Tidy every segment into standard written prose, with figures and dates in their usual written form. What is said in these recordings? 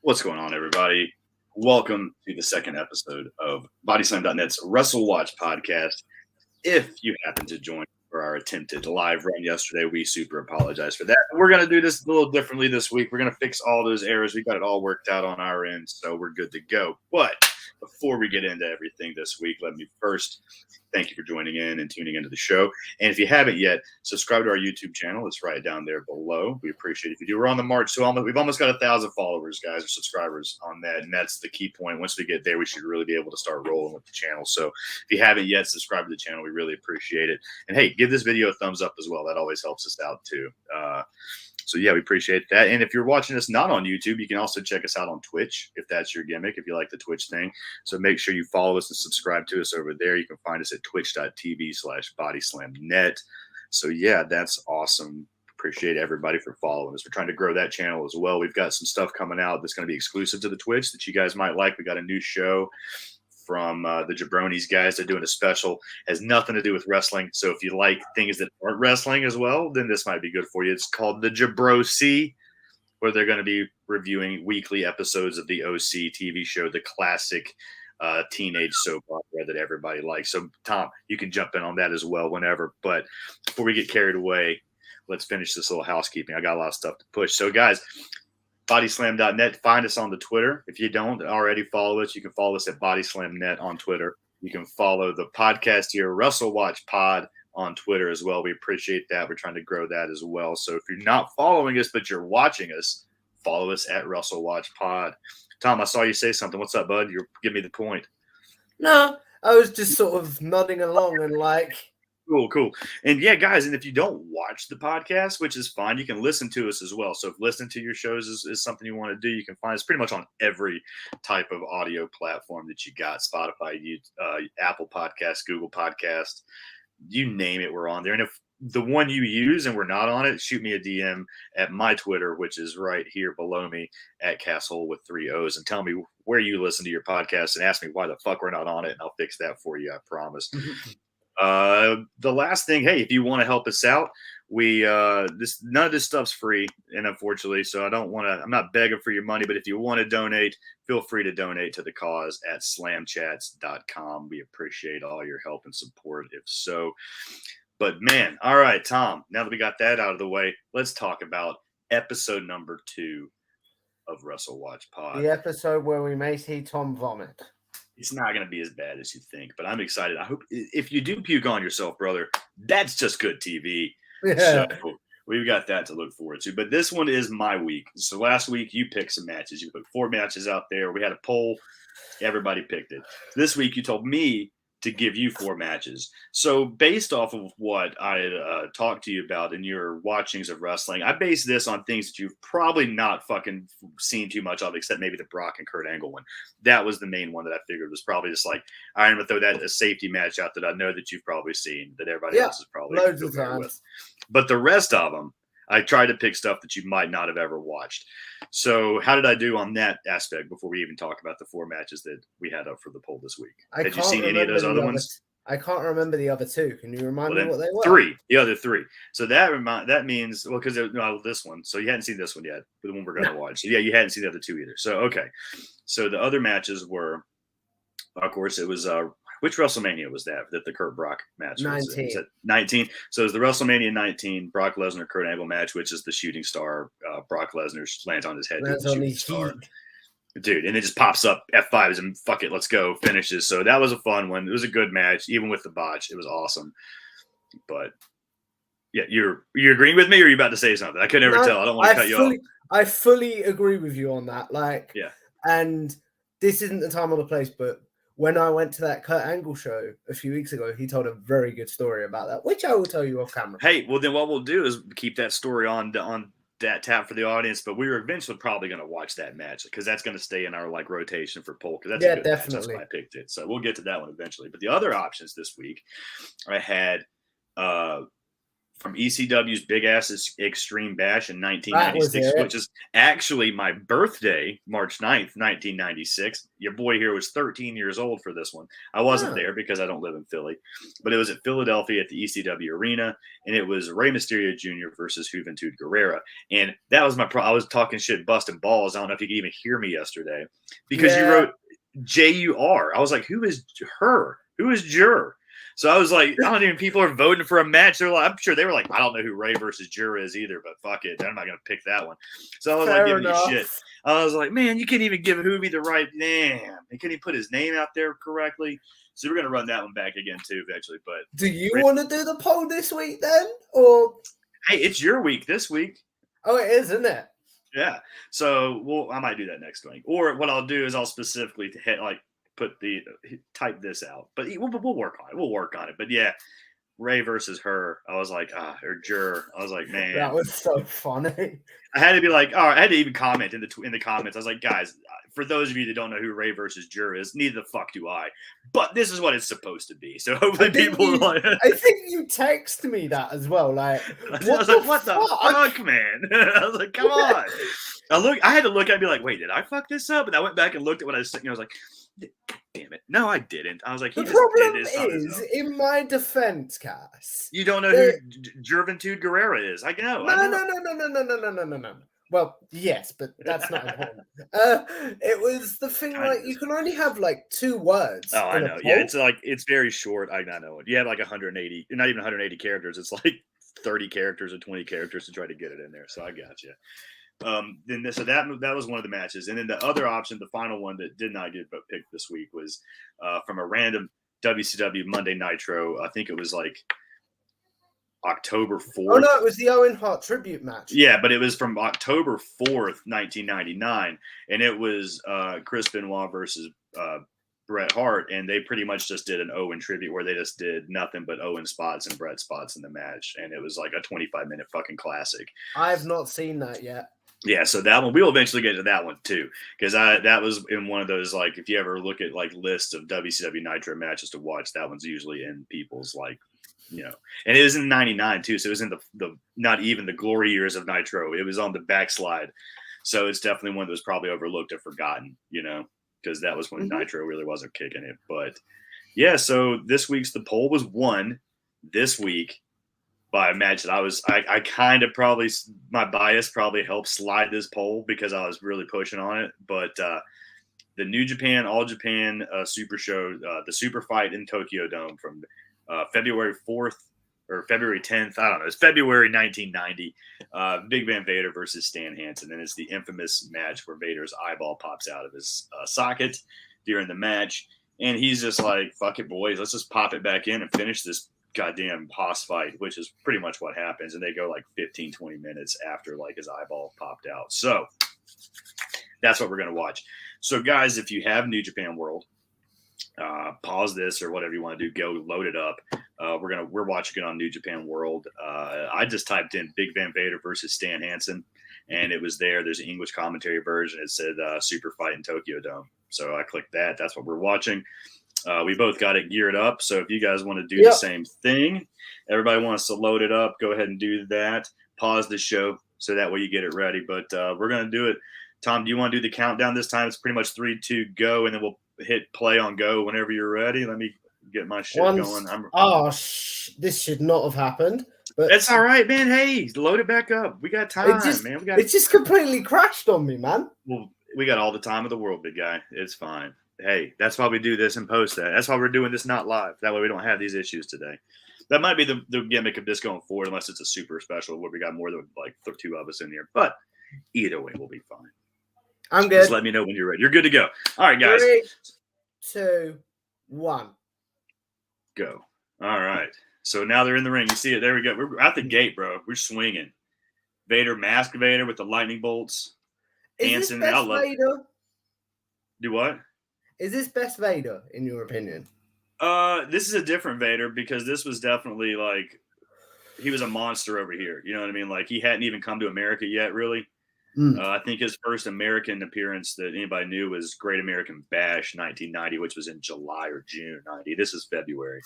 What's going on, everybody? Welcome to the second episode of BodySlam.net's Wrestle Watch podcast. If you happen to join for our attempted live run yesterday, we super apologize for that. We're going to do this a little differently this week. We're going to fix all those errors. We got it all worked out on our end, so we're good to go. But before we get into everything this week, let me first thank you for joining in and tuning into the show. And if you haven't yet, subscribe to our YouTube channel. It's right down there below. We appreciate it if you do. We're on the march to we've almost got 1,000 followers, guys, or subscribers on that. And that's the key point. Once we get there, we should really be able to start rolling with the channel. So if you haven't yet, subscribe to the channel. We really appreciate it. And hey, give this video a thumbs up as well. That always helps us out too. So yeah, we appreciate that. And if you're watching us not on YouTube, you can also check us out on Twitch if that's your gimmick, if you like the Twitch thing. So make sure you follow us and subscribe to us over there. You can find us at twitch.tv/bodyslamnet. So yeah, that's awesome. Appreciate everybody for following us. We're trying to grow that channel as well. We've got some stuff coming out that's going to be exclusive to the Twitch that you guys might like. We got a new show from the Jabronis guys. They're doing a special. Has nothing to do with wrestling. So if you like things that aren't wrestling as well, then this might be good for you. It's called the Jabrosi, where they're going to be reviewing weekly episodes of the OC TV show, the classic teenage soap opera that everybody likes. So Tom, you can jump in on that as well whenever. But before we get carried away, let's finish this little housekeeping. I got a lot of stuff to push. So guys, bodyslam.net. Find us on the Twitter. If you don't already follow us, you can follow us at bodyslamnet on Twitter. You can follow the podcast here, Wrestle Watch Pod, on Twitter as well. We appreciate that. We're trying to grow that as well. So if you're not following us, but you're watching us, follow us at Wrestle Watch Pod. Tom, I saw you say something. What's up, bud? Give me the point. No, I was just sort of nodding along and like... Cool. And yeah, guys, and if you don't watch the podcast, which is fine, you can listen to us as well. So if listening to your shows is something you want to do, you can find us pretty much on every type of audio platform that you got. Spotify, Apple Podcasts, Google Podcasts, you name it, we're on there. And if the one you use and we're not on it, shoot me a DM at my Twitter, which is right here below me, at Casshole with 3 O's, and tell me where you listen to your podcast and ask me why the fuck we're not on it, and I'll fix that for you, I promise. The last thing, hey, if you want to help us out, none of this stuff's free, and unfortunately, so I'm not begging for your money, but if you want to donate, feel free to donate to the cause at slamchats.com. We appreciate all your help and support if so. But man, all right, Tom, now that we got that out of the way, let's talk about episode number 2 of Wrestle Watch Pod. The episode where we may see Tom vomit. It's not going to be as bad as you think, but I'm excited. I hope if you do puke on yourself, brother, that's just good TV. Yeah. So we've got that to look forward to. But this one is my week. So last week you picked some matches. You put 4 matches out there. We had a poll. Everybody picked it. This week you told me to give you 4 matches. So based off of what I had talked to you about in your watchings of wrestling, I base this on things that you've probably not fucking seen too much of, except maybe the Brock and Kurt Angle one. That was the main one that I figured was probably just like, I'm going to throw that a safety match out that I know that you've probably seen, that everybody else is probably loads of times with. But the rest of them, I tried to pick stuff that you might not have ever watched. So how did I do on that aspect before we even talk about the 4 matches that we had up for the poll this week? Had you seen any of those other ones? I can't remember the other 2. Can you remind me what they were? 3. The other 3. So that means, well, because this one. So you hadn't seen this one yet, the one we're going to watch. So yeah, you hadn't seen the other 2 either. So, okay. So the other matches were, of course, it was which WrestleMania was that the Kurt Brock match? 19. Was it 19? So it was the WrestleMania 19 Brock Lesnar Kurt Angle match, which is the shooting star. Brock Lesnar lands on his head. Lands on his head. Dude, and it just pops up F5s and fuck it, let's go, finishes. So that was a fun one. It was a good match, even with the botch. It was awesome. But yeah, you're agreeing with me, or are you about to say something? I could never tell. I don't want to cut you off. I fully agree with you on that. Like, yeah. And this isn't the time or the place, but when I went to that Kurt Angle show a few weeks ago, he told a very good story about that, which I will tell you off camera. Hey, well, then what we'll do is keep that story on that tap for the audience, but we were eventually probably going to watch that match because that's going to stay in our like rotation for poll, because that's a good definitely match. That's why I picked it. So we'll get to that one eventually. But the other options this week, I had from ECW's Big Ass Extreme Bash in 1996, which is actually my birthday, March 9th, 1996. Your boy here was 13 years old for this one. I wasn't there because I don't live in Philly, but it was at Philadelphia at the ECW Arena, and it was Rey Mysterio Jr. versus Juventud Guerrera. And that was I was talking shit, busting balls. I don't know if you could even hear me yesterday because you wrote Jur. I was like, who is her? Who is Jur? So I was like, I don't even, people are voting for a match. They're like, I'm sure they were like, I don't know who Ray versus Jura is either, but fuck it. I'm not going to pick that one. So I was like, giving you shit. I was like, man, you can't even give Hoovy the right name. He couldn't even put his name out there correctly. So we're going to run that one back again too, eventually. But do you want to do the poll this week then? Or hey, it's your week this week. Oh, it is, isn't it? Yeah. So I might do that next week. Or what I'll do is I'll specifically hit type this out, but we'll work on it. We'll work on it. But yeah, Ray versus her. I was like, or Jur. I was like, man, that was so funny. I had to be like, I had to even comment in the comments. I was like, guys, for those of you that don't know who Ray versus Jur is, neither the fuck do I. But this is what it's supposed to be. So hopefully people are like, I think you text me that as well. Like, what the fuck, man? I was like, come on. I had to look at it and be like, wait, did I fuck this up? And I went back and looked at what I was saying. I was like, damn it. No, I didn't. I was like, the problem is, in my defense, Cass, you don't know who Juventud Guerrera is. I know. No. Well, yes, but that's not important. It was the thing, like, you can only have like 2 words. Oh, I know. Yeah, it's very short. I know it. You have like 180, not even 180 characters. It's like 30 characters or 20 characters to try to get it in there. So I got you. So that was one of the matches, and then the other option, the final one that did not get picked this week, was from a random WCW Monday Nitro. I think it was like October 4th. Oh no, it was the Owen Hart tribute match. Yeah, but it was from October 4th, 1999, and it was Chris Benoit versus Bret Hart, and they pretty much just did an Owen tribute where they just did nothing but Owen spots and Bret spots in the match, and it was like a 25-minute fucking classic. I have not seen that yet. Yeah, so that one, we'll eventually get to that one too, because that was in one of those, like, if you ever look at like lists of WCW Nitro matches to watch, that one's usually in people's, like, you know, and it was in '99 too, so it was in the not even the glory years of Nitro. It was on the backslide, so it's definitely one that was probably overlooked or forgotten, you know, because that was when Nitro really wasn't kicking it. But yeah, so this week's the poll was won this week by a match that I kind of probably, my bias probably helped slide this poll because I was really pushing on it. But the New Japan, All Japan Super Show, the Super Fight in Tokyo Dome from February 4th or February 10th. I don't know. It's February 1990. Big Van Vader versus Stan Hansen. And it's the infamous match where Vader's eyeball pops out of his socket during the match. And he's just like, fuck it, boys. Let's just pop it back in and finish this goddamn boss fight, which is pretty much what happens. And they go like 15, 20 minutes after like his eyeball popped out. So that's what we're going to watch. So guys, if you have New Japan World, pause this or whatever you want to do, go load it up. We're watching it on New Japan World. I just typed in Big Van Vader versus Stan Hansen, and it was there. There's an English commentary version. It said Super Fight in Tokyo Dome. So I clicked that. That's what we're watching. We both got it geared up. So if you guys want to do the same thing, everybody wants to load it up, go ahead and do that. Pause the show so that way you get it ready. But we're going to do it. Tom, do you want to do the countdown this time? It's pretty much 3, 2, go, and then we'll hit play on go whenever you're ready. Let me get my shit going. This should not have happened. But that's all right, man. Hey, load it back up. We got time, man. It just completely crashed on me, man. Well, we got all the time of the world, big guy. It's fine. Hey, that's why we do this and post that. That's why we're doing this not live. That way we don't have these issues today. That might be the gimmick of this going forward, unless it's a super special where we got more than like 2 of us in here. But either way, we'll be fine. I'm good. Just let me know when you're ready. You're good to go. All right, guys. 3, 2, 1. Go. All right. So now they're in the ring. You see it. There we go. We're at the gate, bro. We're swinging. Vader, Mask Vader with the lightning bolts. Hansen, best Vader? Do what? Is this best Vader, in your opinion? This is a different Vader because this was definitely like, he was a monster over here. You know what I mean? Like, he hadn't even come to America yet, really. I think his first American appearance that anybody knew was Great American Bash 1990, which was in July or June 90. This is February.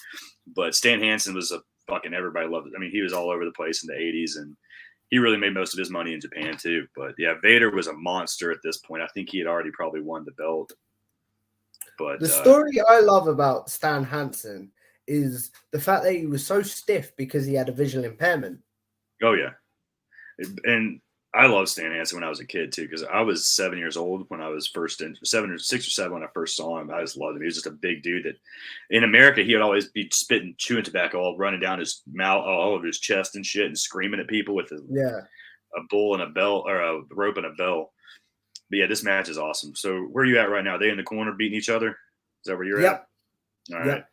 But Stan Hansen was a fucking everybody loved it. I mean, he was all over the place in the 80s, and he really made most of his money in Japan too. But yeah, Vader was a monster at this point. I think he had already probably won the belt. But the story I love about Stan Hansen is the fact that he was so stiff because he had a visual impairment. Oh yeah, and I loved Stan Hansen when I was a kid too, because I was 7 years old when I was first in 6 or 7 when I first saw him. I just loved him. He was just a big dude that in America he would always be spitting, chewing tobacco, all running down his mouth, all over his chest and shit, and screaming at people with a bull and a bell, or a rope and a bell. But yeah, this match is awesome. So where are you at right now? Are they in the corner beating each other? Is that where you're at? All right.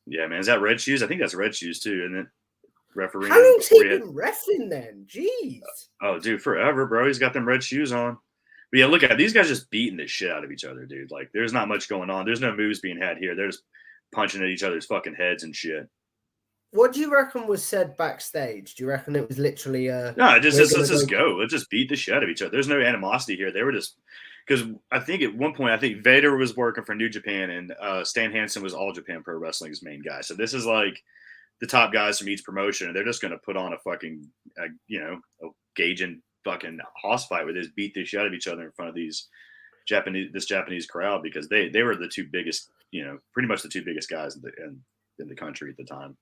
Yeah, man. Is that Red Shoes? I think that's Red Shoes too, isn't it? Referee. How long's he been wrestling then? Jeez. Oh, dude, forever, bro. He's got them red shoes on. But yeah, look at these guys just beating the shit out of each other, dude. Like, there's not much going on. There's no moves being had here. They're just punching at each other's fucking heads and shit. What do you reckon was said backstage? Do you reckon it was literally no, let's just go. Let's just beat the shit out of each other. There's no animosity here. They were just, because I think at one point, I think Vader was working for New Japan, and Stan Hansen was All Japan Pro Wrestling's main guy. So this is like the top guys from each promotion, and they're just going to put on a fucking, a gauging fucking hoss fight where they just beat the shit out of each other in front of this Japanese crowd, because they were the two biggest, pretty much the two biggest guys in the country at the time.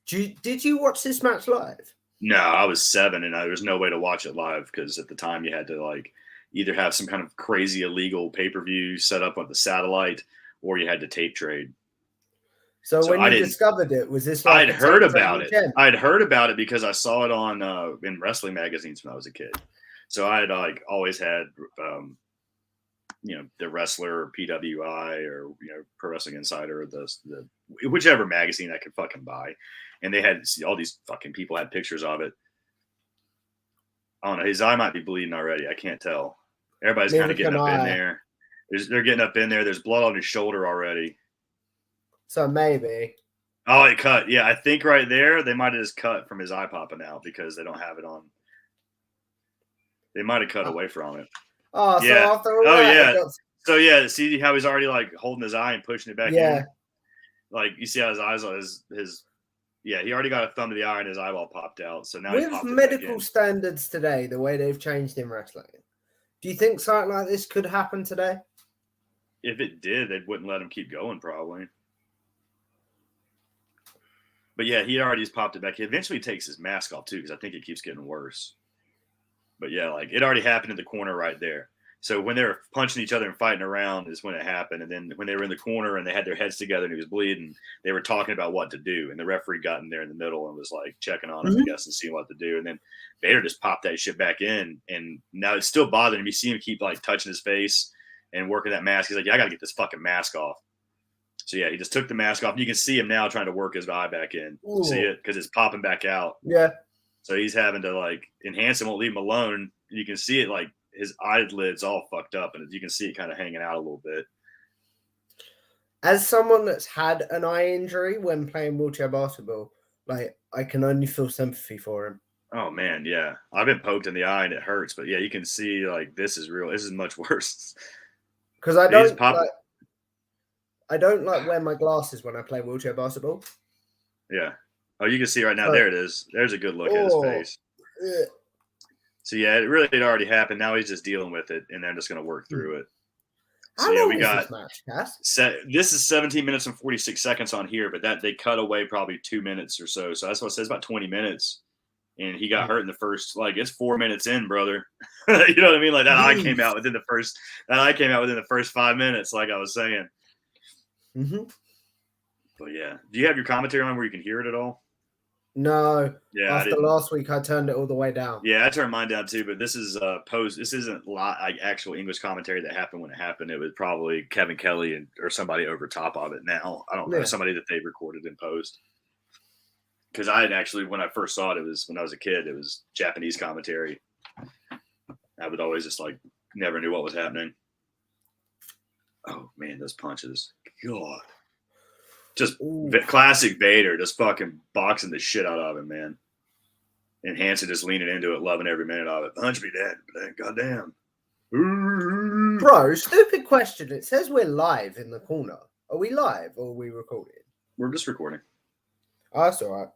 Did you watch this match live? No, I was 7, and there was no way to watch it live, because at the time you had to like either have some kind of crazy illegal pay-per-view set up on the satellite, or you had to tape trade. So when you discovered it, was this like I'd heard about it. I'd heard about it because I saw it on in wrestling magazines when I was a kid. So I had like always had the Wrestler or PWI or Pro Wrestling Insider or the whichever magazine I could fucking buy. And they had all these fucking people had pictures of it. I don't know, his eye might be bleeding already. I can't tell. Everybody's kind of getting up in there. They're getting up in there. There's blood on his shoulder already. So maybe. Oh, it cut. Yeah, I think right there they might have just cut from his eye popping out because they don't have it on. They might have cut away from it. Oh, yeah. So after all that, So yeah, see how he's already like holding his eye and pushing it back in? Like you see how his eyes his he already got a thumb to the eye and his eyeball popped out. So now with medical standards today, the way they've changed in wrestling, do you think something like this could happen today? If it did, they wouldn't let him keep going probably. But yeah, he already just popped it back. He eventually takes his mask off too, because I think it keeps getting worse. But yeah, like it already happened in the corner right there. So when they were punching each other and fighting around is when it happened. And then when they were in the corner and they had their heads together and he was bleeding, they were talking about what to do. And the referee got in there in the middle and was like checking on him, I guess, and seeing what to do. And then Vader just popped that shit back in. And now it's still bothering him. You see him keep like touching his face and working that mask. He's like, I got to get this fucking mask off. So yeah, he just took the mask off. You can see him now trying to work his eye back in. Ooh. See it? Because it's popping back out. Yeah. So he's having to like, and Hansen won't leave him alone. You can see it like his eyelids all fucked up, and you can see it kind of hanging out a little bit. As someone that's had an eye injury when playing wheelchair basketball, like I can only feel sympathy for him. Oh man, yeah. I've been poked in the eye and it hurts, but yeah, you can see like this is real. This is much worse. Because I don't like wear my glasses when I play wheelchair basketball. Yeah. Oh, you can see right now. There it is. There's a good look at his face. Yeah. So yeah, it really had already happened. Now he's just dealing with it, and they're just going to work through it. So yeah, we got this match, this is 17 minutes and 46 seconds on here, but that they cut away probably 2 minutes or so. So that's what it says, about 20 minutes. And he got hurt in the first, like it's 4 minutes in, brother. You know what I mean? Like that eye came out within the first 5 minutes, like I was saying. Mm-hmm. But yeah, do you have your commentary on where you can hear it at all? No. Yeah. After last week, I turned it all the way down. Yeah, I turned mine down too. But this is This isn't like actual English commentary that happened when it happened. It was probably Kevin Kelly or somebody over top of it. Now I don't know, somebody that they recorded in post. Because I had actually, when I first saw it, it was when I was a kid. It was Japanese commentary. I would always just like never knew what was happening. Oh man, those punches! God. Just classic Vader, just fucking boxing the shit out of him, man. And Hansen just leaning into it, loving every minute of it. Punch me, Dad. Goddamn. Bro, stupid question. It says we're live in the corner. Are we live or are we recording? We're just recording. Oh, that's all right.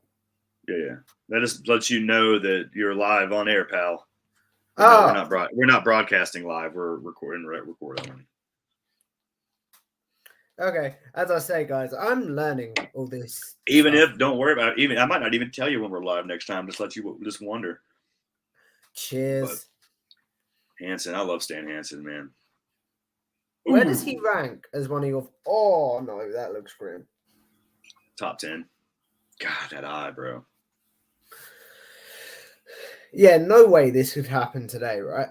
Yeah. That just lets you know that you're live on air, pal. But Oh, no, we're not broadcasting live. We're recording. okay. As I say, guys, I'm learning all this. Even stuff. if, don't worry about it. Even I might not even tell you when we're live next time. Just let you just wonder. Cheers. But Hansen, I love Stan Hansen, man. Where does he rank as one of your? Oh no, that looks grim. Top 10. God, that eye, bro. Yeah, no way this could happen today, right?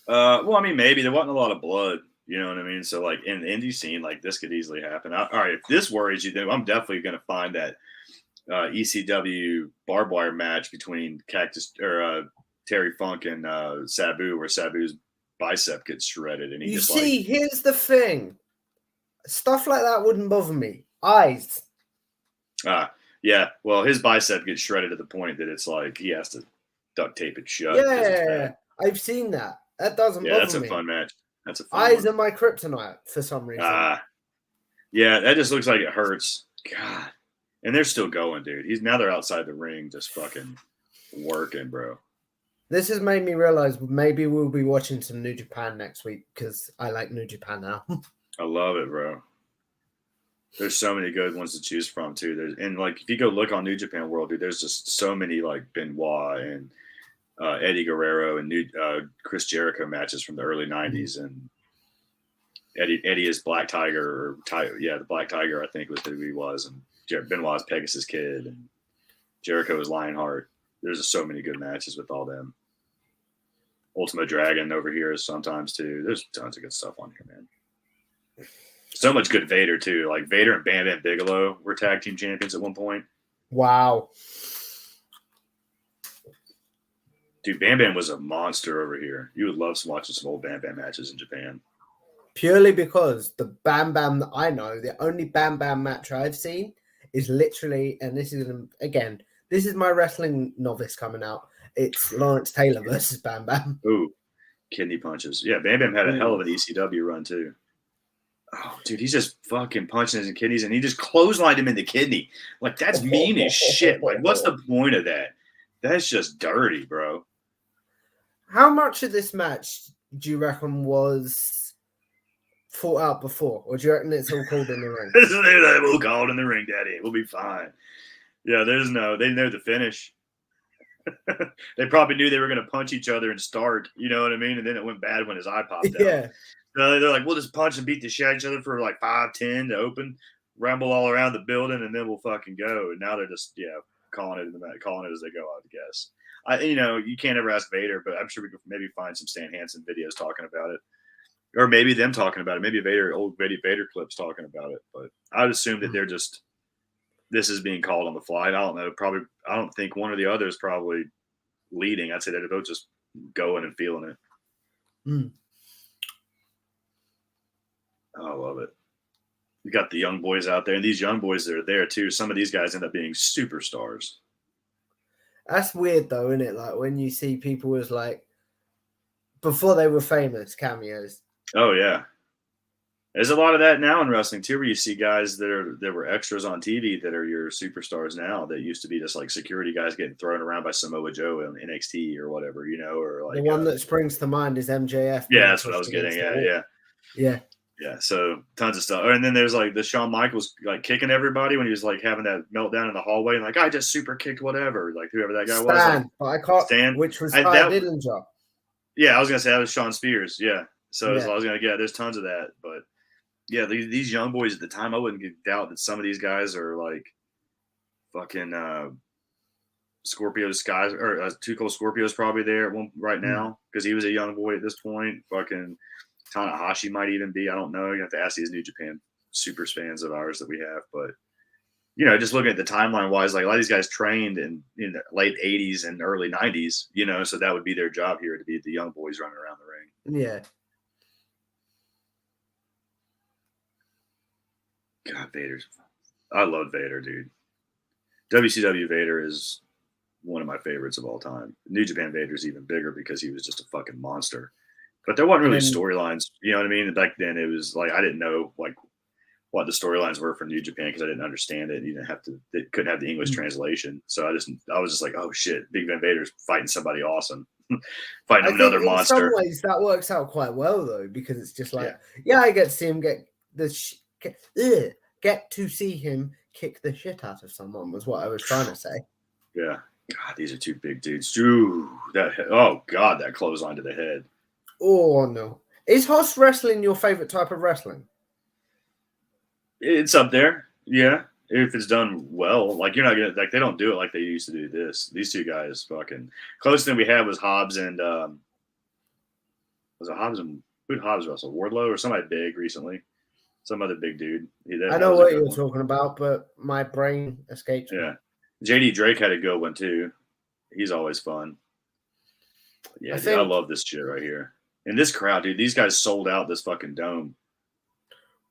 Well, I mean, maybe there wasn't a lot of blood. You know what I mean? So, like in the indie scene, like this could easily happen. All right, if this worries you, then I'm definitely going to find that ECW barbed wire match between Terry Funk and Sabu, where Sabu's bicep gets shredded, and he You just see, here's the thing: stuff like that wouldn't bother me. Eyes. Yeah. Well, his bicep gets shredded to the point that it's like he has to duct tape it shut. Yeah, I've seen that. That doesn't bother me. That's a fun match. That's a fun Eyes one. are my kryptonite for some reason. Yeah, that just looks like it hurts. God. And they're still going, dude. Now they're outside the ring just fucking working, bro. This has made me realize maybe we'll be watching some New Japan next week because I like New Japan now. I love it, bro. There's so many good ones to choose from too. And like if you go look on New Japan World, dude, there's just so many like Benoit and Eddie Guerrero and Chris Jericho matches from the early '90s, and Eddie is Black Tiger, the Black Tiger I think was who he was, and Benoit's Pegasus Kid, and Jericho is Lionheart. There's just so many good matches with all them. Ultimate Dragon over here is sometimes too. There's tons of good stuff on here, man. So much good Vader too. Like Vader and Bam Bam Bigelow were tag team champions at one point. Wow. Dude, Bam Bam was a monster over here. You would love watching some old Bam Bam matches in Japan. Purely because the Bam Bam that I know, the only Bam Bam match I've seen is literally, and this is, again, this is my wrestling novice coming out. It's Lawrence Taylor versus Bam Bam. Ooh, kidney punches. Yeah, Bam Bam had a hell of an ECW run too. Oh, dude, he's just fucking punching his kidneys, and he just clotheslined him in the kidney. Like, that's mean as shit. Like, what's the point of that? That's just dirty, bro. How much of this match do you reckon was thought out before? Or do you reckon it's all called in the ring? We'll call it in the ring, Daddy. We'll be fine. Yeah, they know the finish. They probably knew they were going to punch each other and start, you know what I mean? And then it went bad when his eye popped out. Yeah. So they're like, we'll just punch and beat the shit out of each other for like 5-10 to open, ramble all around the building, and then we'll fucking go. And now they're just, calling it as they go, I guess. You can't ever ask Vader, but I'm sure we could maybe find some Stan Hansen videos talking about it. Or maybe them talking about it. Maybe old Vader clips talking about it. But I'd assume that they're just, this is being called on the fly. I don't know. Probably, I don't think one or the other is probably leading. I'd say they're both just going and feeling it. Mm. I love it. You got the young boys out there, and these young boys that are there too. Some of these guys end up being superstars. That's weird though, isn't it? Like when you see people as like before they were famous cameos. Oh yeah, there's a lot of that now in wrestling too, where you see guys that were extras on TV that are your superstars now. That used to be just like security guys getting thrown around by Samoa Joe in NXT or whatever, or like the one that springs to mind is MJF. Yeah, that's what I was getting at. Yeah, so tons of stuff. And then there's like the Shawn Michaels like kicking everybody when he was like having that meltdown in the hallway and like, I just super kicked whatever, like whoever that guy was. Like, but I can't. Stan, which was Dillinger. Yeah, I was gonna say that was Sean Spears. Yeah, so I was gonna there's tons of that, but yeah, these young boys at the time, I wouldn't doubt that some of these guys are like fucking Scorpio Skies or Too Cold Scorpio's probably there right now because he was a young boy at this point. Fucking Tanahashi might even be. I don't know. You have to ask these New Japan super fans of ours that we have. But, just looking at the timeline wise, like a lot of these guys trained in the late 80s and early 90s, so that would be their job here to be the young boys running around the ring. Yeah. God, I love Vader, dude. WCW Vader is one of my favorites of all time. New Japan Vader is even bigger because he was just a fucking monster. But there wasn't really storylines, you know what I mean? Back then, it was like I didn't know like what the storylines were for New Japan because I didn't understand it. You didn't have to, they couldn't have the English translation. So I was just like, oh shit, Big Van Vader's fighting somebody awesome, fighting another monster. In some ways, that works out quite well though, because it's just like, I get to see him get to see him kick the shit out of someone was what I was trying to say. Yeah, God, these are two big dudes. Ooh, that clothesline to the head. Oh no, is horse wrestling your favorite type of wrestling? It's up there, yeah. If it's done well, like you're not gonna like they don't do it like they used to do this. These two guys fucking closest thing we had was Hobbs and was it Hobbs and who did Hobbs wrestle? Wardlow or somebody big recently? Some other big dude. I know what you're talking about, but my brain escapes me. Yeah. JD Drake had a good one too. He's always fun. Yeah, I love this shit right here. And this crowd, dude, these guys sold out this fucking dome.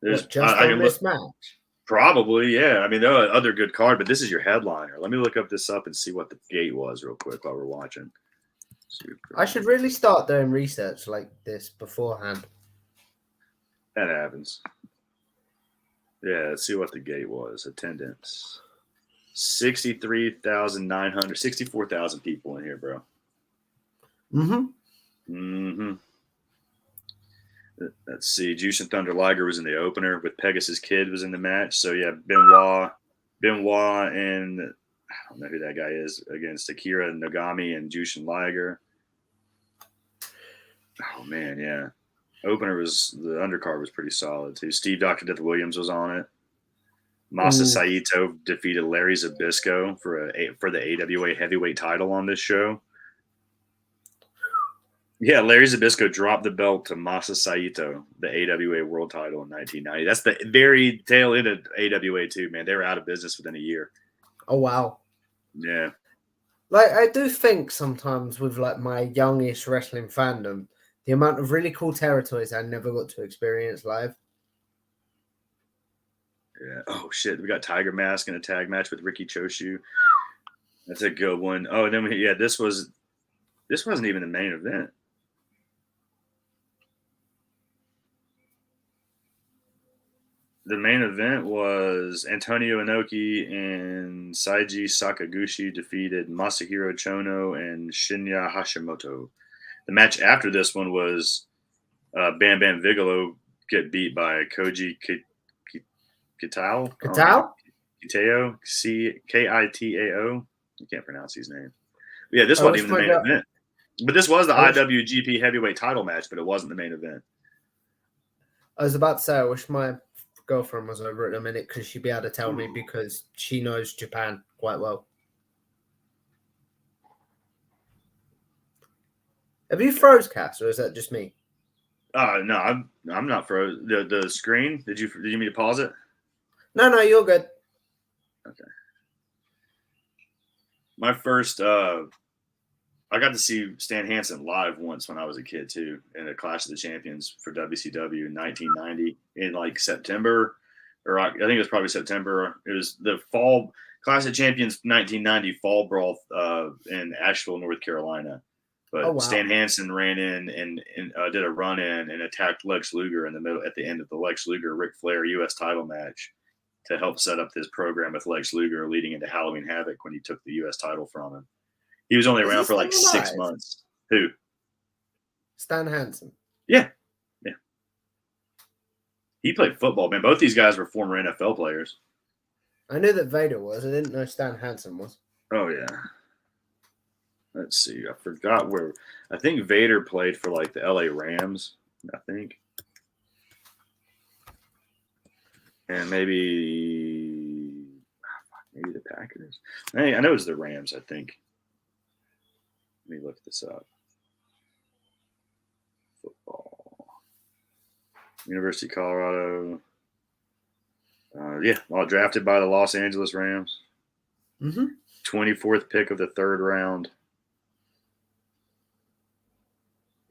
There's just on this match. Probably, yeah. I mean, there are other good card, but this is your headliner. Let me look up this up and see what the gate was real quick while we're watching. I should really start doing research like this beforehand. That happens. Yeah, let's see what the gate was. Attendance. 63,900, 64,000 people in here, bro. Let's see. Jushin Thunder Liger was in the opener with Pegasus Kid was in the match. So yeah, Benoit, and I don't know who that guy is against Akira Nagami and Jushin Liger. Oh man, yeah. Opener was the undercard was pretty solid too. Steve Dr. Death Williams was on it. Masa Saito defeated Larry Zbyszko for the AWA heavyweight title on this show. Yeah, Larry Zbyszko dropped the belt to Masa Saito, the AWA world title in 1990. That's the very tail end of AWA too, man. They were out of business within a year. Oh wow. Yeah. Like I do think sometimes with like my youngish wrestling fandom, the amount of really cool territories I never got to experience live. Yeah. Oh shit, we got Tiger Mask in a tag match with Ricky Choshu. That's a good one. Oh, and then this wasn't even the main event. The main event was Antonio Inoki and Saiji Sakaguchi defeated Masahiro Chono and Shinya Hashimoto. The match after this one was Bam Bam Bigelow get beat by Koji Kitao? Kitao? Kitao? You can't pronounce his name. But yeah, this wasn't even the main event. But this was the IWGP heavyweight title match, but it wasn't the main event. I was about to say, I wish my girlfriend was over in a minute because she'd be able to tell me because she knows Japan quite well. Have you froze, Cass, or is that just me? No, I'm not froze. The screen. Did you need me to pause it? No, you're good. Okay. My first, I got to see Stan Hansen live once when I was a kid too, in a Clash of the Champions for WCW in 1990 in like September, or I think it was probably September. It was the fall Clash of Champions 1990 fall brawl in Asheville, North Carolina. But Stan Hansen ran in and did a run in and attacked Lex Luger in the middle at the end of the Lex Luger Ric Flair U.S. title match to help set up this program with Lex Luger leading into Halloween Havoc when he took the U.S. title from him. He was only around for like 6 months. Who? Stan Hansen. Yeah. He played football, man. Both these guys were former NFL players. I knew that Vader was. I didn't know Stan Hansen was. Oh, yeah. Let's see. I forgot where. I think Vader played for like the LA Rams, I think. And maybe the Packers. Hey, I know it was the Rams, I think. Let me look this up. Football. University of Colorado. Drafted by the Los Angeles Rams. 24th pick of the 3rd round.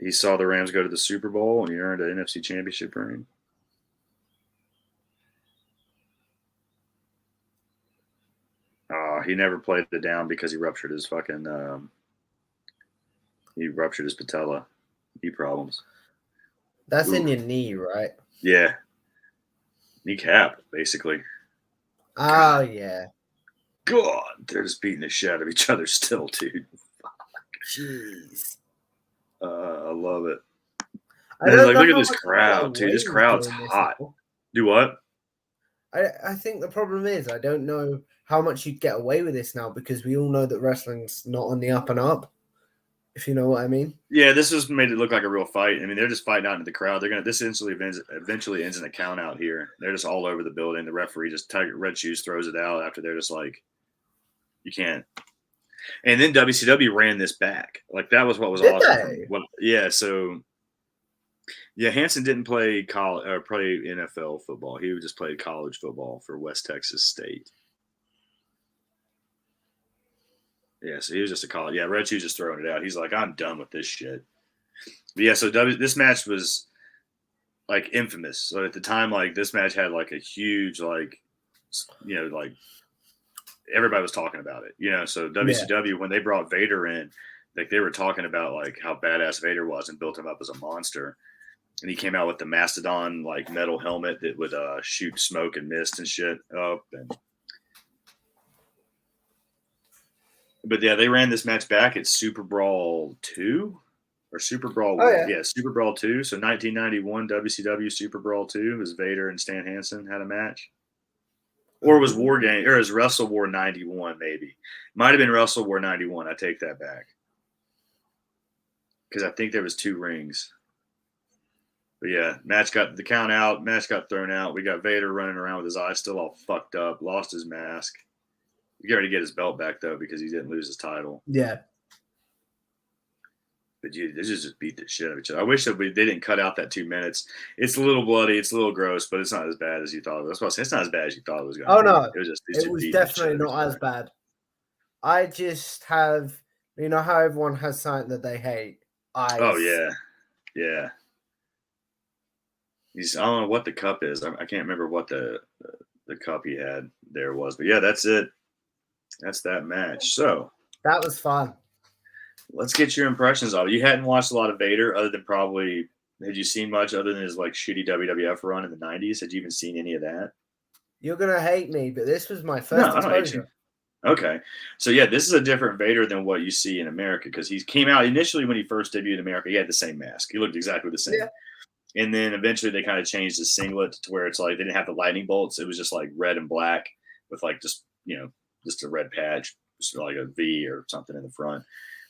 He saw the Rams go to the Super Bowl and he earned an NFC Championship ring. He never played it down because he ruptured his patella. Knee problems. That's in your knee, right? Yeah. Kneecap, basically. Oh yeah. God, they're just beating the shit out of each other still, dude. Jeez. I love it. I And don't like, know look at how this much you get crowd, dude. away This with crowd's doing this hot. now. Do what? I think the problem is I don't know how much you'd get away with this now because we all know that wrestling's not on the up and up. If you know what I mean. Yeah, this just made it look like a real fight. I mean, they're just fighting out into the crowd. This eventually ends in a count out here. They're just all over the building. The referee just Red Shoes throws it out after they're just like, you can't. And then WCW ran this back. Like that was what was Did awesome. they? Yeah, so yeah, Hansen didn't play college or play NFL football. He just played college football for West Texas State. Yeah, so he was just a college. Yeah, Red Shoes just throwing it out. He's like, I'm done with this shit. But yeah, so this match was like infamous. So at the time, like this match had like a huge like, like everybody was talking about it. So WCW when they brought Vader in, like they were talking about like how badass Vader was and built him up as a monster. And he came out with the Mastodon like metal helmet that would shoot smoke and mist and shit up. But yeah, they ran this match back at Super Brawl 2 or Super Brawl 1. Yeah, Super Brawl 2. So 1991 WCW Super Brawl 2 was Vader and Stan Hansen had a match. Or it was War Game, or it was Wrestle War 91, maybe. Might have been Wrestle War 91. I take that back. Because I think there was 2 rings. But yeah, match got the count out. Match got thrown out. We got Vader running around with his eyes still all fucked up. Lost his mask. He got to get his belt back, though, because he didn't lose his title. Yeah. But dude, they just beat the shit out of each other. I wish that they didn't cut out that 2 minutes. It's a little bloody. It's a little gross, but it's not as bad as you thought. That's what I was saying. It's not as bad as you thought it was going to be. No. It was definitely not as bad. I just have, how everyone has something that they hate. Oh, yeah. Yeah. I don't know what the cup is. I can't remember what the cup he had there was. But yeah, that's it. That's that match. So that was fun. Let's get your impressions of it. You hadn't watched a lot of Vader other than probably, had you seen much other than his like shitty WWF run in the 90s? Had you even seen any of that? You're going to hate me, but this was my first exposure. Okay. So yeah, this is a different Vader than what you see in America because he came out initially when he first debuted in America. He had the same mask. He looked exactly the same. Yeah. And then eventually they kind of changed his singlet to where it's like they didn't have the lightning bolts. It was just like red and black with like just a red patch, just like a V or something in the front.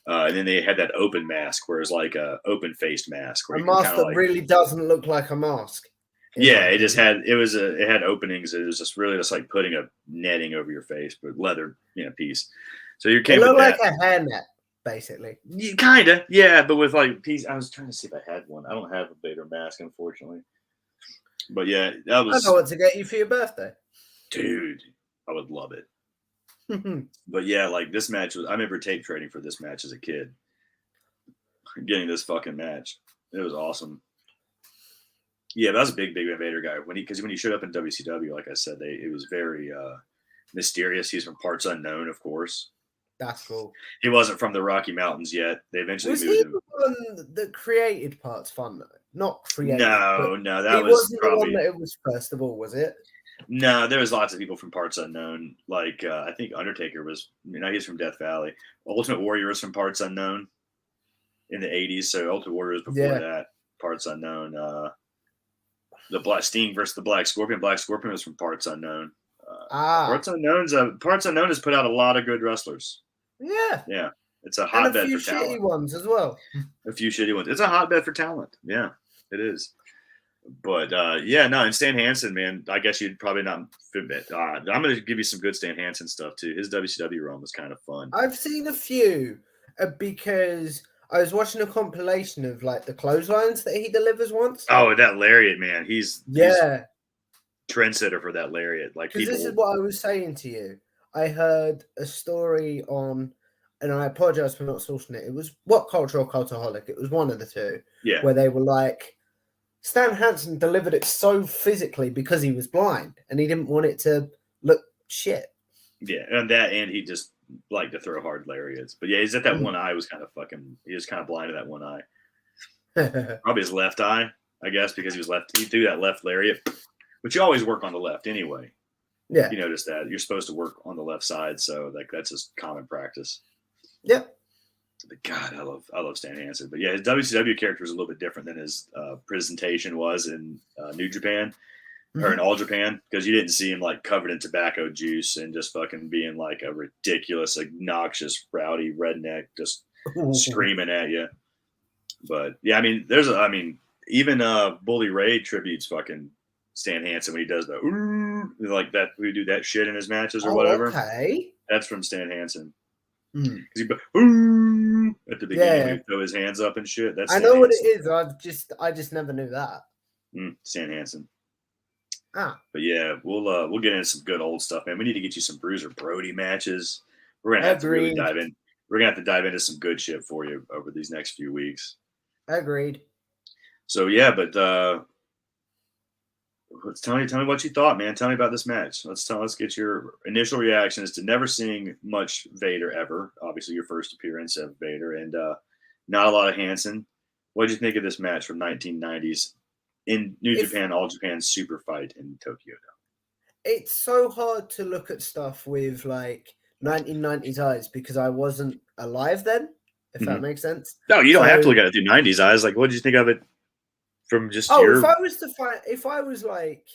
And then they had that open mask where it's like a open faced mask. Where a mask that really doesn't look like a mask. Yeah, it had openings. It was just really just like putting a netting over your face, but leather, piece. So you came. It looked like a hairnet. Basically, kind of, yeah, but with like piece. I was trying to see if I had one. I don't have a Vader mask, unfortunately. But yeah, that was. I know what to get you for your birthday, dude. I would love it. But yeah, like this match was. I remember tape trading for this match as a kid. Getting this fucking match, it was awesome. Yeah, but I was a big Van Vader guy when he showed up in WCW. Like I said, it was very mysterious. He's from parts unknown, of course. That's cool. He wasn't from the Rocky Mountains yet. They eventually moved him. Was he the one that created Parts Fun, though? Not created. No, that was probably the one that it was first of all, was it? No, there was lots of people from Parts Unknown. Like I think Undertaker was. He's from Death Valley. Ultimate Warrior was from Parts Unknown in the '80s. So Ultimate Warrior was before that. Parts Unknown. The Black Sting versus the Black Scorpion. Black Scorpion was from Parts Unknown. Parts Unknown has put out a lot of good wrestlers. Yeah, it's a hotbed for talent. A few shitty ones as well. A few shitty ones. It's a hotbed for talent. Yeah, it is. But and Stan Hansen, man, I guess you'd probably not admit. I'm going to give you some good Stan Hansen stuff too. His WCW run was kind of fun. I've seen a few because I was watching a compilation of like the clotheslines that he delivers once. Oh, that lariat, man! He's trendsetter for that lariat. Like this is what I was saying to you. I heard a story on, and I apologize for not sourcing it. It was What Culture or Cultaholic. It was one of the two. Yeah. Where they were like, Stan Hansen delivered it so physically because he was blind and he didn't want it to look shit. Yeah, and he just liked to throw hard lariats. But yeah, he's at that one eye was kind of fucking. He was kind of blind to that one eye. Probably his left eye, I guess, because he threw that left lariat. But you always work on the left anyway. Yeah. You notice that you're supposed to work on the left side, so like that's just common practice. Yep. But God, I love Stan Hansen. But yeah, his WCW character is a little bit different than his presentation was in New Japan or in All Japan, because you didn't see him like covered in tobacco juice and just fucking being like a ridiculous, obnoxious, rowdy redneck just screaming at you. But yeah, I mean, even Bully Ray tributes fucking Stan Hansen when he does the like that. We do that shit in his matches or whatever. Okay. That's from Stan Hansen. Because he at the beginning when he throw his hands up and shit. That's I Stan know what Hansen. it is. I just never knew that. Stan Hansen. But yeah, we'll get into some good old stuff, man. We need to get you some Bruiser Brody matches. We're gonna have to really dive in. We're gonna have to dive into some good shit for you over these next few weeks. Agreed. So yeah, but tell me what you thought, man. Tell me about this match. Let's get your initial reactions to never seeing much Vader ever. Obviously, your first appearance of Vader, and not a lot of Hansen. What did you think of this match from 1990s in New Japan, All Japan Super Fight in Tokyo Dome? It's so hard to look at stuff with like 1990s eyes because I wasn't alive then. If that makes sense. No, you don't have to look at it through 90s eyes. Like, what did you think of it? From just if I was like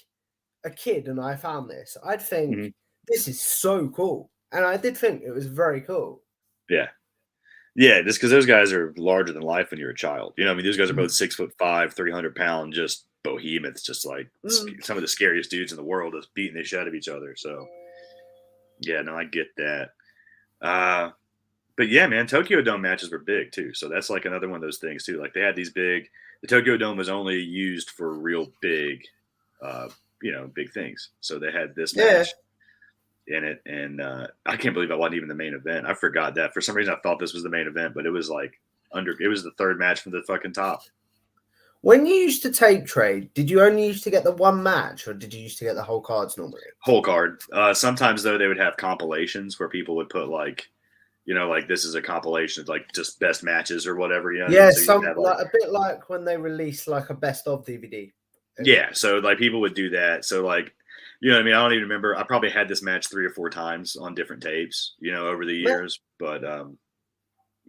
a kid and I found this, I'd think this is so cool, and I did think it was very cool. Yeah, just because those guys are larger than life when you're a child. You know, I mean, those guys are both 6'5", 300-pound, just behemoths, just like some of the scariest dudes in the world, just beating the shit out of each other. So, yeah, no, I get that. But yeah, man, Tokyo Dome matches were big too. So that's like another one of those things too. Like they had these big. The Tokyo Dome was only used for real big, big things. So they had this match in it, and I can't believe I wasn't even the main event. I forgot that. For some reason, I thought this was the main event, but it was like it was the third match from the fucking top. When you used to tape trade, did you only used to get the one match, or did you used to get the whole cards normally? Whole card. Sometimes though, they would have compilations where people would put like. Like this is a compilation of like just best matches or whatever. Yeah, so a bit like when they release like a best of DVD. Yeah, so like people would do that. So like, I mean, I don't even remember. I probably had this match 3 or 4 times on different tapes, over the years. But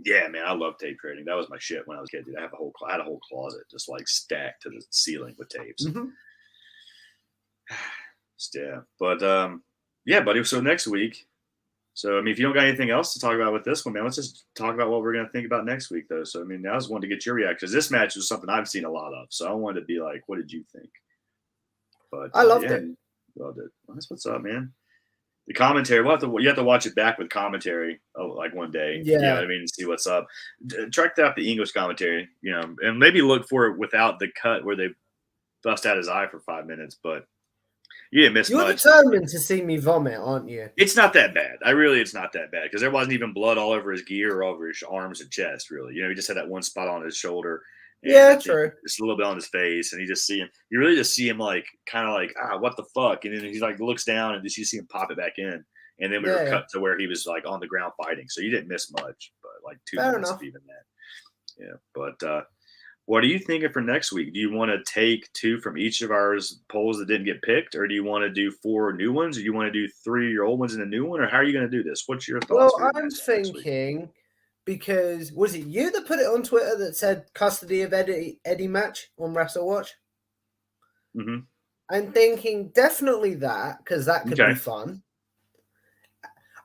yeah, man, I love tape trading. That was my shit when I was a kid. Dude, I had a whole closet just like stacked to the ceiling with tapes. Yeah, but yeah, buddy. So next week. So, I mean, if you don't got anything else to talk about with this one, man, let's just talk about what we're going to think about next week, though. So, I mean, I just wanted to get your reaction because this match was something I've seen a lot of. So, I wanted to be like, what did you think? But I loved it. Loved it. Well, that's what's up, man. The commentary, you have to watch it back with commentary like one day. Yeah. You know what I mean? To see what's up. Track out the English commentary, and maybe look for it without the cut where they bust out his eye for 5 minutes, but. You didn't miss much. You're determined to see me vomit, aren't you? It's not that bad. It's not that bad because there wasn't even blood all over his gear or over his arms and chest, really. He just had that one spot on his shoulder. Yeah, true. Just a little bit on his face, and you really just see him like kind of like, what the fuck? And then he's like looks down and you see him pop it back in. And then we were cut to where he was like on the ground fighting. So you didn't miss much, but like 2 minutes of even that. Yeah. But what are you thinking for next week? Do you want to take 2 from each of our polls that didn't get picked, or do you want to do 4 new ones, or do you want to do 3 of your old ones and a new one, or how are you going to do this? What's your thoughts? Well, I'm thinking because was it you that put it on Twitter that said custody of Eddie match on Wrestle Watch? I'm thinking definitely that because that could be fun.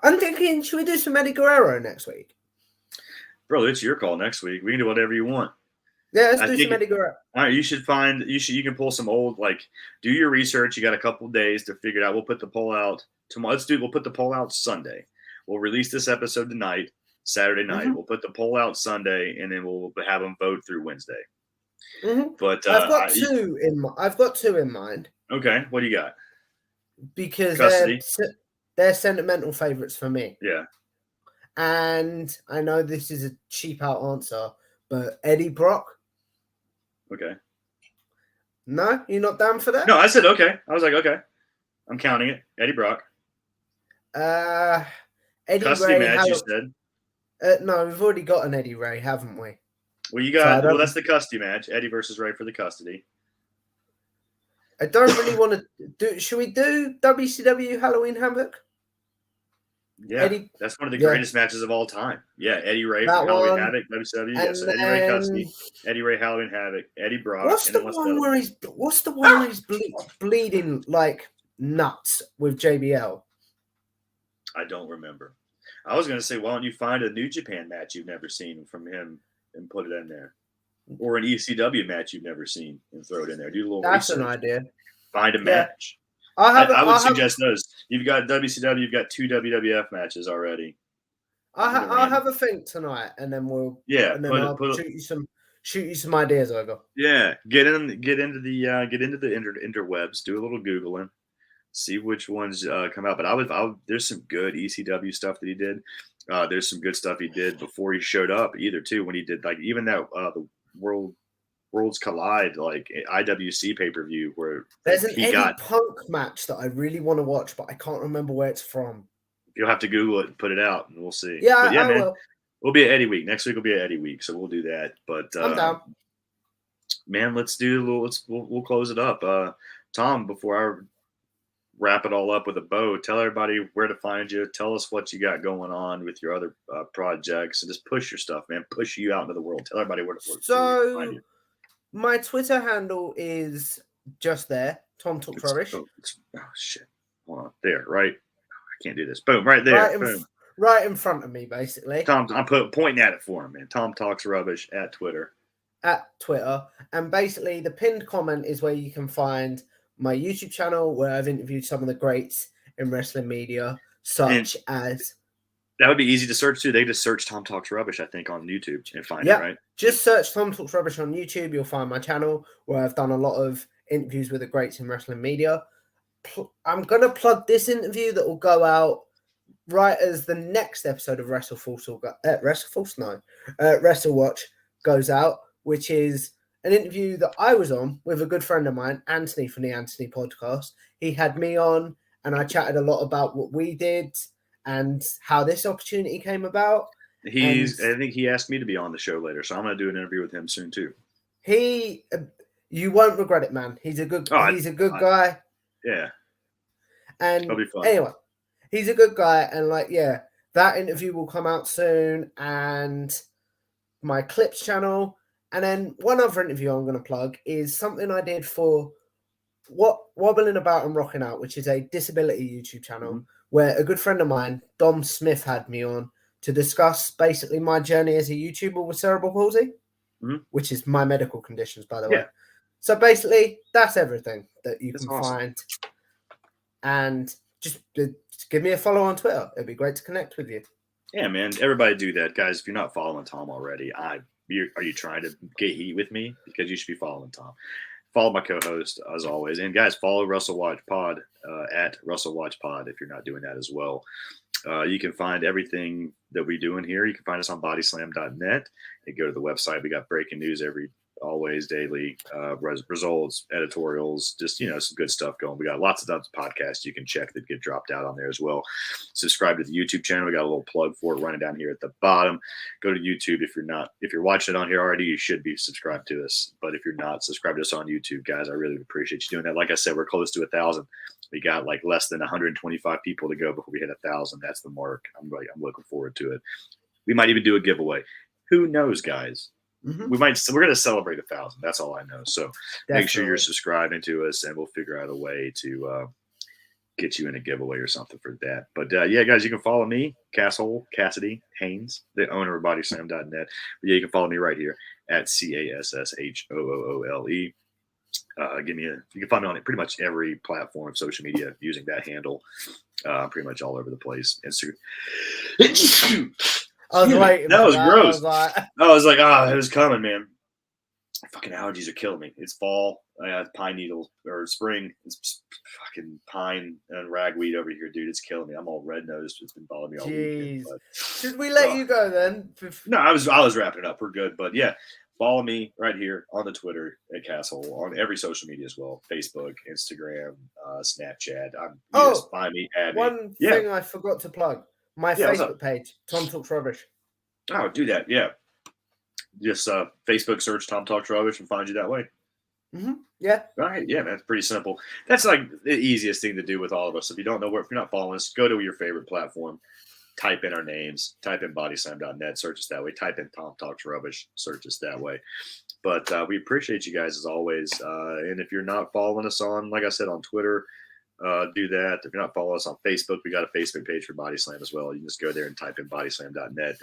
I'm thinking, should we do some Eddie Guerrero next week? Bro, it's your call next week. We can do whatever you want. Yeah, let's do some Eddie Guerrero. All right, you can pull some old, do your research. You got a couple of days to figure it out. We'll put the poll out tomorrow. We'll put the poll out Sunday. We'll release this episode tonight, Saturday night. We'll put the poll out Sunday, and then we'll have them vote through Wednesday. But I've got 2 in mind. Okay, what do you got? Because they're sentimental favorites for me. Yeah. And I know this is a cheap out answer, but Eddie Brock. Okay. No, you're not down for that? No, I said okay. I was like, okay. I'm counting it. Eddie Brock. Eddie Custody Ray. match, you said? No, we've already got an Eddie Ray, haven't we? Well, you got. Well, that's the custody match. Eddie versus Ray for the custody. I don't really want to do. Should we do WCW Halloween Havoc? Yeah, Eddie, that's one of the greatest matches of all time. Yeah, Eddie Ray from Halloween Havoc, WCW. And Yes, Eddie Ray Cassidy, Eddie Ray Halloween Havoc, Eddie Brock. What's the one where he's bleeding like nuts with JBL? I don't remember. I was going to say, why don't you find a New Japan match you've never seen from him and put it in there, or an ECW match you've never seen and throw it in there. Do a little That's research. an idea. Find a match. I would suggest those. You've got WCW. You've got 2 WWF matches already. I'll have a think tonight, and then we'll I'll shoot you some ideas over. Yeah, get into the interwebs. Do a little googling, see which ones come out. But there's some good ECW stuff that he did. There's some good stuff he did before he showed up either too. When he did like even that the Worlds Collide like IWC pay-per-view where there's an Eddie Punk match that I really want to watch, but I can't remember where it's from. You'll have to Google it and put it out, and we'll see. Yeah, I man, will. We'll be at Eddie Week next week. Will be at Eddie Week, so we'll do that. But I'm down. Man, we'll close it up. Tom, before I wrap it all up with a bow, tell everybody where to find you. Tell us what you got going on with your other projects, and just push your stuff, man. Push you out into the world. Tell everybody where to find you. My Twitter handle is just there. Tom Talks Rubbish. Oh shit! Hold on, there, right? I can't do this. Boom, right there. Boom. Right in front of me, basically. Tom, I'm pointing at it for him, man. Tom Talks Rubbish at Twitter. And basically, the pinned comment is where you can find my YouTube channel, where I've interviewed some of the greats in wrestling media, such as. That would be easy to search too. They just search Tom Talks Rubbish, I think, on YouTube and find it, right? Just search Tom Talks Rubbish on YouTube. You'll find my channel where I've done a lot of interviews with the greats in wrestling media. I'm going to plug this interview that will go out right as the next episode of Wrestle Watch goes out, which is an interview that I was on with a good friend of mine, Anthony from the Anthony podcast. He had me on and I chatted a lot about what we did and how this opportunity came about. I think he asked me to be on the show later, so I'm going to do an interview with him soon too. You won't regret it, man. He's a good guy. Yeah. And it'll be fun. Anyway, he's a good guy, and that interview will come out soon, and my clips channel. And then one other interview I'm going to plug is something I did for Wobbling About and Rocking Out, which is a disability YouTube channel where a good friend of mine, Dom Smith, had me on to discuss basically my journey as a YouTuber with cerebral palsy, which is my medical conditions, by the way. So basically, that's everything that you can find. And just give me a follow on Twitter. It'd be great to connect with you. Yeah, man. Everybody do that. Guys, if you're not following Tom already, are you trying to get heat with me? Because you should be following Tom. Follow my co-host, as always. And, guys, follow Wrestle Watch Pod at Wrestle Watch Pod if you're not doing that as well. You can find everything that we do in here. You can find us on bodyslam.net. You go to the website. We got breaking news always daily, results, editorials, just, some good stuff going. We got lots of podcasts you can check that get dropped out on there as well. Subscribe to the YouTube channel. We got a little plug for it running down here at the bottom. Go to YouTube. If you're watching it on here already, you should be subscribed to us. But if you're not, subscribe to us on YouTube, guys. I really appreciate you doing that. Like I said, we're close to 1,000. We got like less than 125 people to go before we hit 1,000. That's the mark. I'm looking forward to it. We might even do a giveaway. Who knows, guys? We're going to celebrate 1,000. That's all I know. So Make sure you're subscribing to us, and we'll figure out a way to get you in a giveaway or something for that. But guys, you can follow me, Cassidy Haynes, the owner of bodyslam.net. But you can follow me right here at CASSHOOOLE. You can find me on pretty much every platform of social media using that handle. Pretty much all over the place. Instagram. I was waiting. That was gross. I was like, it was coming, man. Fucking allergies are killing me. It's fall. I have pine needles, or spring. It's fucking pine and ragweed over here, dude. It's killing me. I'm all red nosed. It's been bothering me all weekend. Should we let you go then? No, I was wrapping it up. We're good, but yeah. Follow me right here on the Twitter at Castle, on every social media as well. Facebook, Instagram, Snapchat. Find me, add me. One thing I forgot to plug. My Facebook page, Tom Talks Rubbish. Oh, do that. Yeah. Just Facebook search Tom Talks Rubbish and find you that way. Mm-hmm. Yeah. Right. Yeah, man. It's pretty simple. That's like the easiest thing to do with all of us. If you don't know if you're not following us, go to your favorite platform, type in our names, type in bodyslam.net, search us that way, type in Tom Talks Rubbish, search us that way. But we appreciate you guys as always. And if you're not following us on, like I said, on Twitter, do that. If you're not following us on Facebook, we got a Facebook page for Body Slam as well. You can just go there and type in bodyslam.net.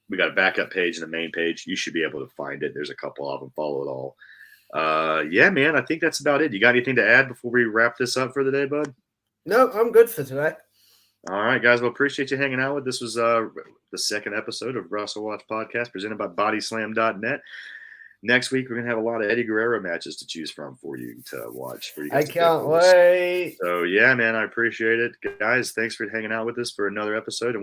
We got a backup page and a main page. You should be able to find it. There's a couple of them. Follow it all. Yeah, man, I think that's about it. You got anything to add before we wrap this up for the day, bud? No, I'm good for today. All right, guys. Well, appreciate you hanging out with. This was the second episode of Wrestle Watch podcast presented by bodyslam.net. Next week, we're going to have a lot of Eddie Guerrero matches to choose from for you to watch. For you guys I can't wait. So, yeah, man, I appreciate it. Guys, thanks for hanging out with us for another episode. And